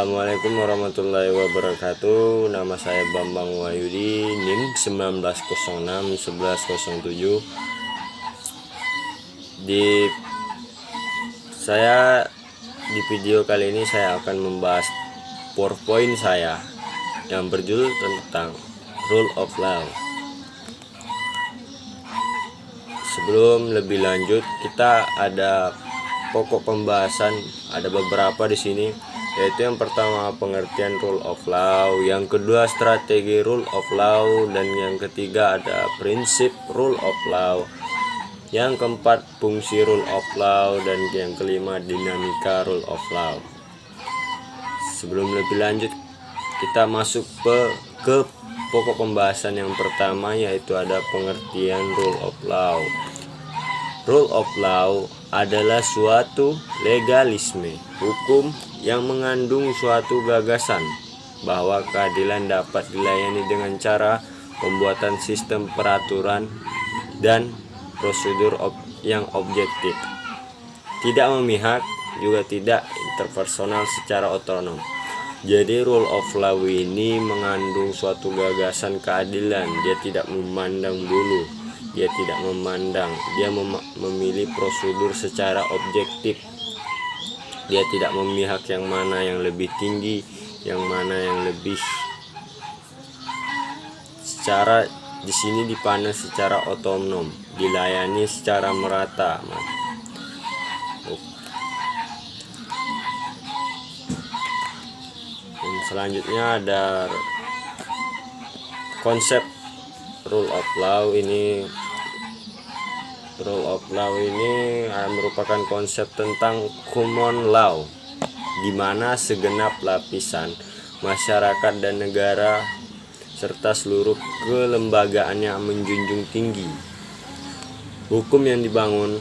Assalamualaikum warahmatullahi wabarakatuh. Nama saya Bambang Wahyudi, NIM 19061107. Di video kali ini saya akan membahas PowerPoint saya yang berjudul tentang Rule of Law. Sebelum lebih lanjut, kita ada pokok pembahasan, ada beberapa di sini, yaitu yang pertama pengertian rule of law, yang kedua strategi rule of law, dan yang ketiga ada prinsip rule of law, yang keempat fungsi rule of law, dan yang kelima dinamika rule of law. Sebelum lebih lanjut, kita masuk ke pokok pembahasan yang pertama, yaitu ada pengertian rule of law. Rule of law adalah suatu legalisme hukum yang mengandung suatu gagasan bahwa keadilan dapat dilayani dengan cara pembuatan sistem peraturan dan prosedur yang objektif, tidak memihak, juga tidak interpersonal secara otonom. Jadi rule of law ini mengandung suatu gagasan keadilan. Dia tidak memandang bulu, dia tidak memandang, dia memilih prosedur secara objektif. Dia tidak memihak yang mana yang lebih tinggi, yang mana yang lebih. Secara di sini dipandang secara otonom, dilayani secara merata. Dan selanjutnya ada konsep rule of law ini. Rule of law ini merupakan konsep tentang common law, di mana segenap lapisan masyarakat dan negara serta seluruh kelembagaannya menjunjung tinggi hukum yang dibangun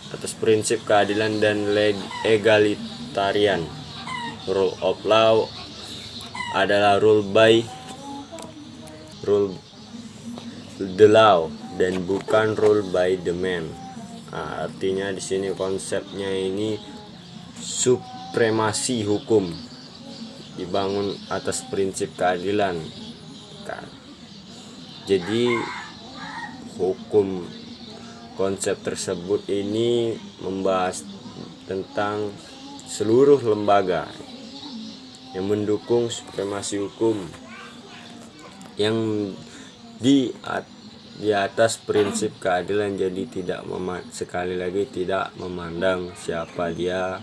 atas prinsip keadilan dan egalitarian. Rule of law adalah rule by the law dan bukan rule by the man. Artinya di sini konsepnya ini supremasi hukum dibangun atas prinsip keadilan. Jadi hukum, konsep tersebut ini membahas tentang seluruh lembaga yang mendukung supremasi hukum yang di atas prinsip keadilan. Jadi sekali lagi tidak memandang siapa dia,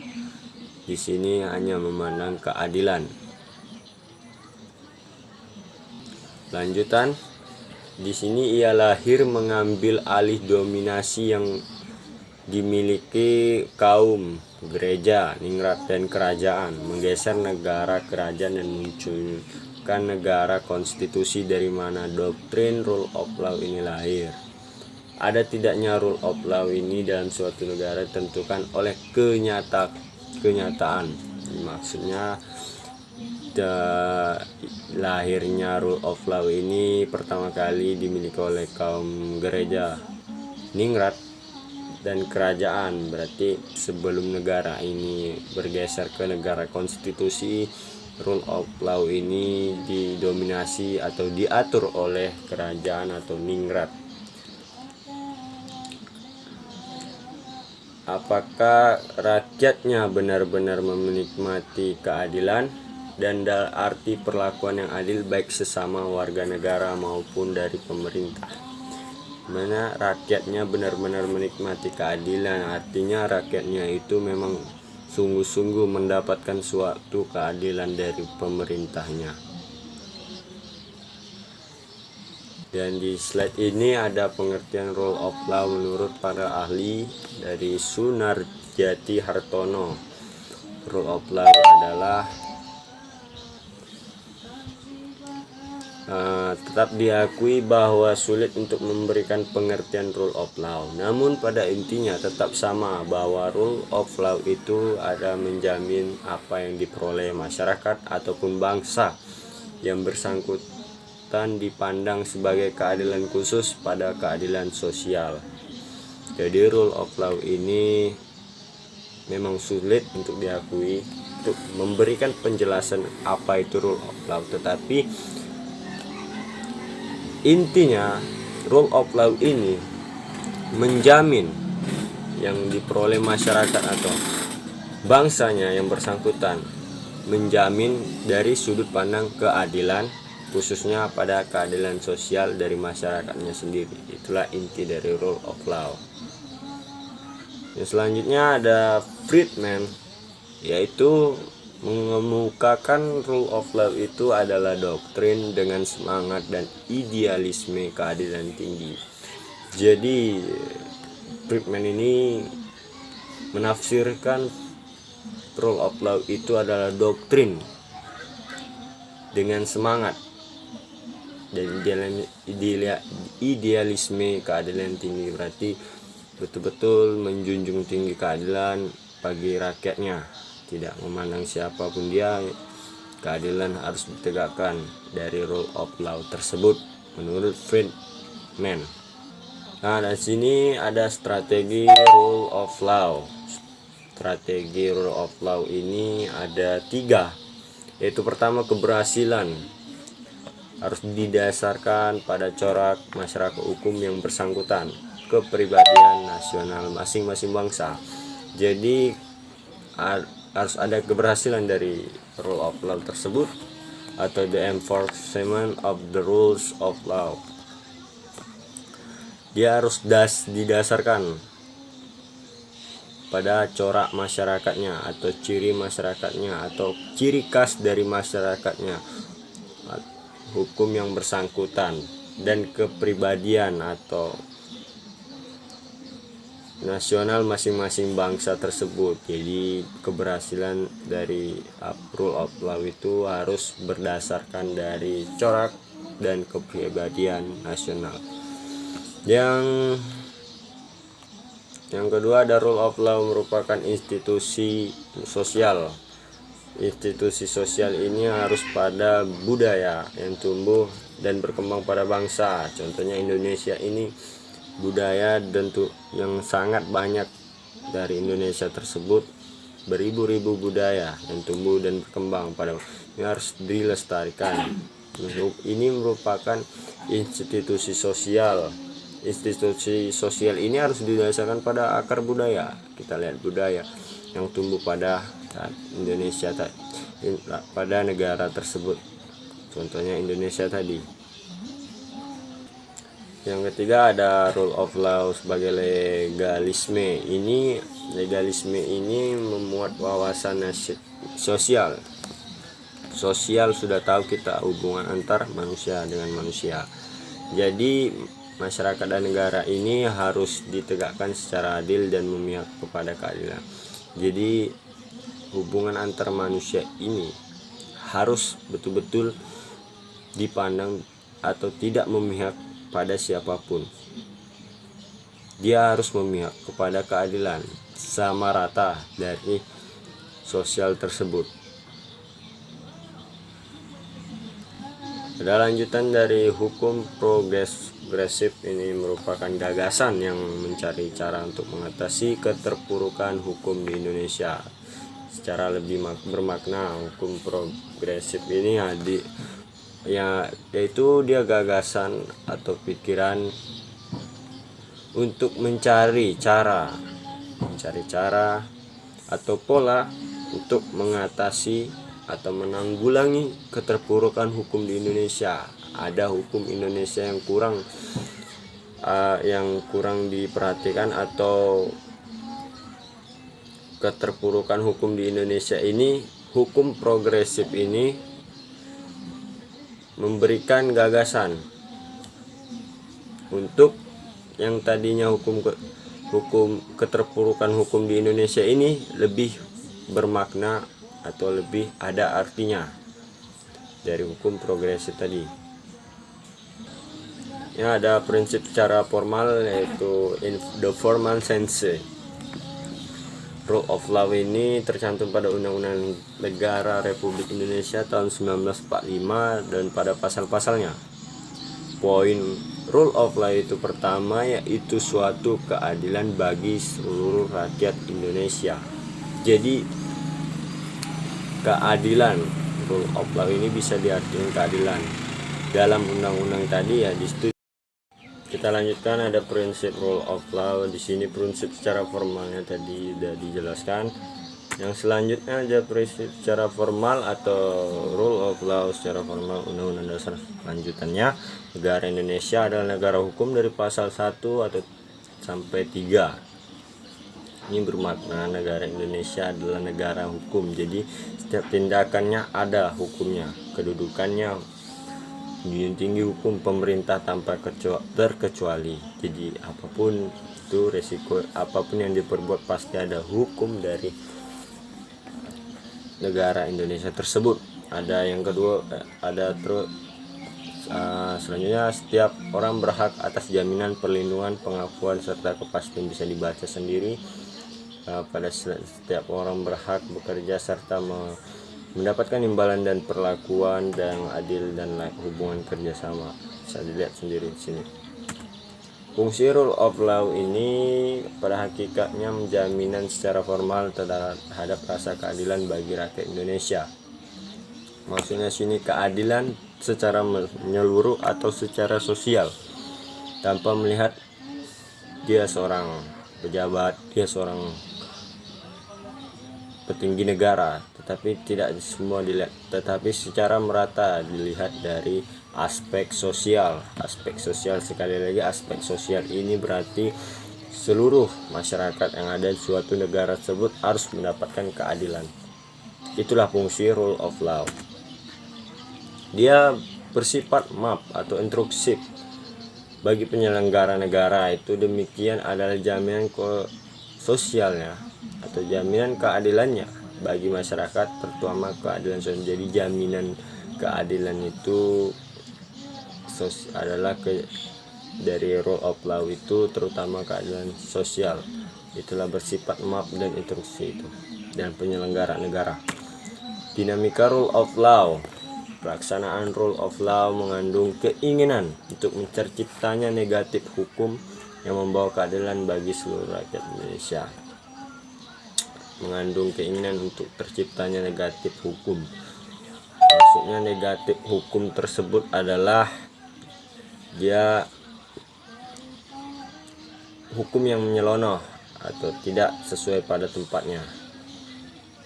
di sini hanya memandang keadilan. Lanjutan, di sini ia lahir mengambil alih dominasi yang dimiliki kaum gereja, ningrat, dan kerajaan, menggeser negara kerajaan dan munculkan negara konstitusi dari mana doktrin rule of law ini lahir. Ada tidaknya rule of law ini dalam suatu negara ditentukan oleh kenyataan. Maksudnya lahirnya rule of law ini pertama kali dimiliki oleh kaum gereja, ningrat, dan kerajaan. Berarti sebelum negara ini bergeser ke negara konstitusi, rule of law ini didominasi atau diatur oleh kerajaan atau ningrat. Apakah rakyatnya benar-benar menikmati keadilan dan arti perlakuan yang adil baik sesama warga negara maupun dari pemerintah? Mana rakyatnya benar-benar menikmati keadilan, artinya rakyatnya itu memang sungguh-sungguh mendapatkan suatu keadilan dari pemerintahnya. Dan di slide ini ada pengertian rule of law menurut para ahli dari Sunarjati Hartono. Rule of law adalah tetap diakui bahwa sulit untuk memberikan pengertian rule of law, namun pada intinya tetap sama bahwa rule of law itu ada menjamin apa yang diperoleh masyarakat ataupun bangsa yang bersangkutan dipandang sebagai keadilan khusus pada keadilan sosial. Jadi rule of law ini memang sulit untuk diakui untuk memberikan penjelasan apa itu rule of law, tetapi intinya rule of law ini menjamin yang diperoleh masyarakat atau bangsanya yang bersangkutan, menjamin dari sudut pandang keadilan, khususnya pada keadilan sosial dari masyarakatnya sendiri. Itulah inti dari rule of law. Yang selanjutnya ada Friedman, yaitu mengemukakan rule of law itu adalah doktrin dengan semangat dan idealisme keadilan tinggi. Jadi Friedman ini menafsirkan rule of law itu adalah doktrin dengan semangat dan idealisme keadilan tinggi, berarti betul-betul menjunjung tinggi keadilan bagi rakyatnya, tidak memandang siapapun dia, keadilan harus ditegakkan dari rule of law tersebut menurut Friedman. Nah, di sini ada strategi rule of law. Strategi rule of law ini ada 3, yaitu pertama, keberhasilan harus didasarkan pada corak masyarakat hukum yang bersangkutan, kepribadian nasional masing-masing bangsa. Jadi harus ada keberhasilan dari rule of law tersebut atau the enforcement of the rules of law. Dia harus didasarkan pada corak masyarakatnya atau ciri masyarakatnya atau ciri khas dari masyarakatnya, hukum yang bersangkutan, dan kepribadian atau nasional masing-masing bangsa tersebut. Jadi keberhasilan dari rule of law itu harus berdasarkan dari corak dan kepribadian nasional. Yang kedua ada rule of law merupakan institusi sosial. Institusi sosial ini harus pada budaya yang tumbuh dan berkembang pada bangsa. Contohnya Indonesia ini budaya tentu yang sangat banyak dari Indonesia tersebut, beribu-ribu budaya yang tumbuh dan berkembang pada ini harus dilestarikan. Ini merupakan institusi sosial. Institusi sosial ini harus didasarkan pada akar budaya. Kita lihat budaya yang tumbuh pada Indonesia pada negara tersebut, contohnya Indonesia tadi. Yang ketiga ada rule of law sebagai legalisme. Legalisme ini memuat wawasan sosial. Sosial sudah tahu kita, hubungan antar manusia dengan manusia. Jadi masyarakat dan negara ini harus ditegakkan secara adil dan memihak kepada keadilan. Jadi hubungan antar manusia ini harus betul-betul dipandang atau tidak memihak pada siapapun. Dia harus memihak kepada keadilan sama rata dari sosial tersebut. Ada lanjutan dari hukum progresif. Ini merupakan gagasan yang mencari cara untuk mengatasi keterpurukan hukum di Indonesia. Secara lebih bermakna, hukum progresif ini yaitu dia gagasan atau pikiran untuk mencari cara atau pola untuk mengatasi atau menanggulangi keterpurukan hukum di Indonesia. Ada hukum Indonesia yang kurang diperhatikan atau keterpurukan hukum di Indonesia ini. Hukum progresif ini memberikan gagasan untuk yang tadinya hukum keterpurukan hukum di Indonesia ini lebih bermakna atau lebih ada artinya dari hukum progresif tadi. Ya, ada prinsip secara formal, yaitu in the formal sense. Rule of law ini tercantum pada Undang-Undang Negara Republik Indonesia tahun 1945 dan pada pasal-pasalnya. Poin rule of law itu pertama, yaitu suatu keadilan bagi seluruh rakyat Indonesia. Jadi keadilan. Rule of law ini bisa diartikan keadilan. Dalam undang-undang tadi ya di situ. Kita lanjutkan, ada prinsip rule of law. Di sini prinsip secara formalnya tadi sudah dijelaskan. Yang selanjutnya ada prinsip secara formal atau rule of law secara formal, undang-undang dasar lanjutannya. Negara Indonesia adalah negara hukum dari pasal 1 atau sampai 3. Ini bermakna negara Indonesia adalah negara hukum. Jadi setiap tindakannya ada hukumnya, kedudukannya junjung tinggi hukum pemerintah tanpa terkecuali. Jadi apapun itu resiko, apapun yang diperbuat pasti ada hukum dari negara Indonesia tersebut. Ada yang kedua, ada terus selanjutnya, setiap orang berhak atas jaminan, perlindungan, pengakuan serta kepastian. Bisa dibaca sendiri. Pada setiap orang berhak bekerja serta mendapatkan imbalan dan perlakuan dan adil dan layak hubungan kerjasama. Bisa dilihat sendiri di sini. Fungsi rule of law ini pada hakikatnya menjaminan secara formal terhadap rasa keadilan bagi rakyat Indonesia. Maksudnya sini keadilan secara menyeluruh atau secara sosial, tanpa melihat dia seorang pejabat, dia seorang petinggi negara, tetapi tidak semua dilihat, tetapi secara merata dilihat dari aspek sosial. Aspek sosial, sekali lagi aspek sosial ini berarti seluruh masyarakat yang ada di suatu negara tersebut harus mendapatkan keadilan. Itulah fungsi rule of law. Dia bersifat map atau instruksif bagi penyelenggara negara. Itu demikian adalah jaminan sosialnya atau jaminan keadilannya bagi masyarakat, terutama keadilan sosial. Jadi jaminan keadilan itu adalah dari rule of law itu terutama keadilan sosial. Itulah bersifat map dan instruksi itu dan penyelenggara negara. Dinamika rule of law. Pelaksanaan rule of law mengandung keinginan untuk terciptanya negatif hukum yang membawa keadilan bagi seluruh rakyat Indonesia. Mengandung keinginan untuk terciptanya negatif hukum. Maksudnya negatif hukum tersebut adalah dia hukum yang menyelonoh atau tidak sesuai pada tempatnya.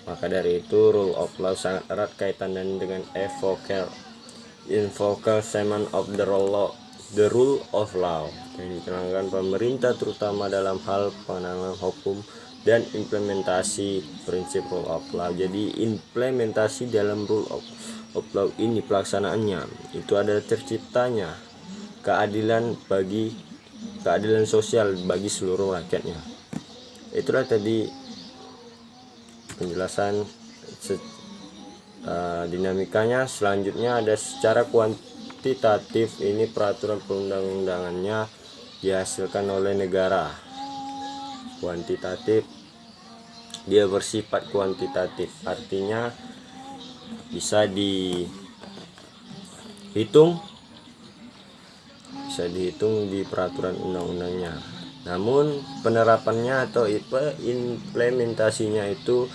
Maka dari itu rule of law sangat erat kaitan dengan enforcement of the rule of law yang dijalankan pemerintah, terutama dalam hal penanganan hukum dan implementasi prinsip rule of law. Jadi implementasi dalam rule of law ini, pelaksanaannya itu adalah terciptanya keadilan sosial bagi seluruh rakyatnya. Itulah tadi penjelasan dinamikanya. Selanjutnya ada secara kuantitatif, ini peraturan perundang-undangannya dihasilkan oleh negara. Kuantitatif, dia bersifat kuantitatif, artinya bisa dihitung di peraturan undang-undangnya. Namun penerapannya atau implementasinya itu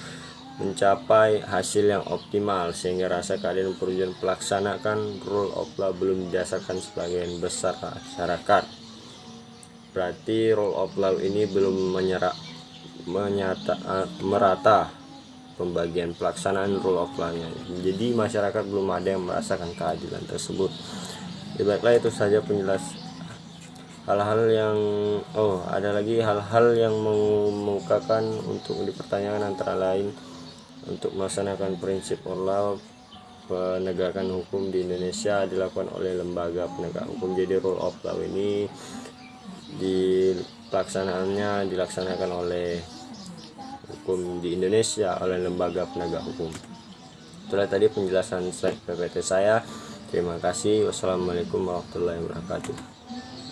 mencapai hasil yang optimal, sehingga rasa keadilan perluan pelaksanakan rule of law belum didasarkan sebagian besar masyarakat. Berarti rule of law ini belum merata pembagian pelaksanaan rule of law-nya. Jadi masyarakat belum ada yang merasakan keadilan tersebut. Baiklah, itu saja penjelasan hal-hal yang ada lagi hal-hal yang mengemukakan untuk dipertanyakan, antara lain untuk melaksanakan prinsip law, penegakan hukum di Indonesia dilakukan oleh lembaga penegak hukum. Jadi rule of law ini dilaksanakan oleh hukum di Indonesia oleh lembaga penegak hukum. Itulah tadi penjelasan slide PPT saya. Terima kasih. Wassalamualaikum warahmatullahi wabarakatuh.